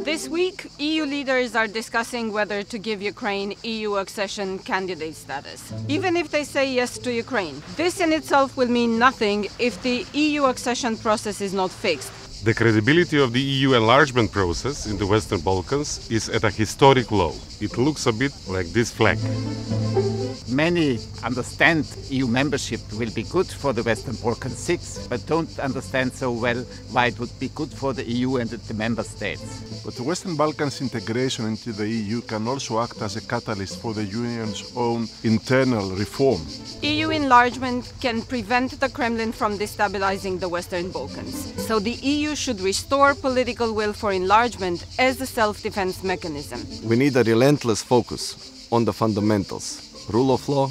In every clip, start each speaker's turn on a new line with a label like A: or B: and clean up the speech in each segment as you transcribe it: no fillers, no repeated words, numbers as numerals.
A: This week, EU leaders are discussing whether to give Ukraine EU accession candidate status, even if they say yes to Ukraine. This in itself will mean nothing if the EU accession process is not fixed.
B: The credibility of the EU enlargement process in the Western Balkans is at a historic low. It looks a bit like this flag.
C: Many understand EU membership will be good for the Western Balkan Six, but don't understand so well why it would be good for the EU and the member states.
D: But the Western Balkans integration into the EU can also act as a catalyst for the Union's own internal reform.
A: EU enlargement can prevent the Kremlin from destabilizing the Western Balkans. So the EU should restore political will for enlargement as a self-defense mechanism.
E: We need a relentless focus on the fundamentals. Rule of law,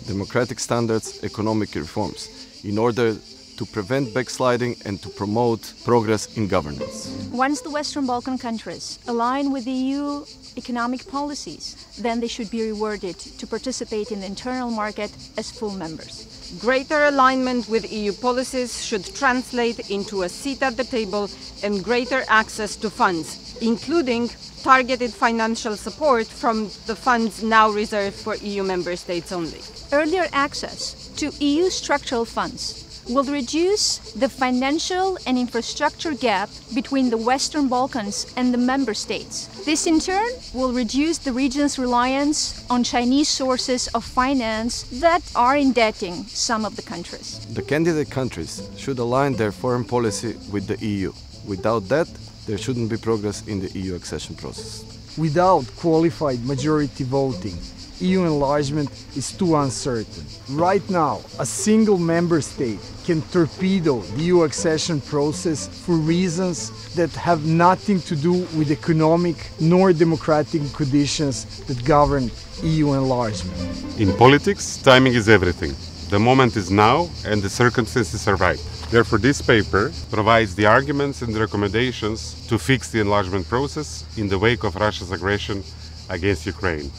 E: democratic standards, economic reforms, in order to prevent backsliding and to promote progress in governance.
F: Once the Western Balkan countries align with the EU economic policies, then they should be rewarded to participate in the internal market as full members.
A: Greater alignment with EU policies should translate into a seat at the table and greater access to funds, including targeted financial support from the funds now reserved for EU member states only.
F: Earlier access to EU structural funds will reduce the financial and infrastructure gap between the Western Balkans and the member states. This in turn will reduce the region's reliance on Chinese sources of finance that are indebting some of the countries.
E: The candidate countries should align their foreign policy with the EU. Without that, there shouldn't be progress in the EU accession process.
G: Without qualified majority voting, EU enlargement is too uncertain. Right now, a single member state can torpedo the EU accession process for reasons that have nothing to do with economic nor democratic conditions that govern EU enlargement.
B: In politics, timing is everything. The moment is now and the circumstances are right. Therefore, this paper provides the arguments and recommendations to fix the enlargement process in the wake of Russia's aggression against Ukraine.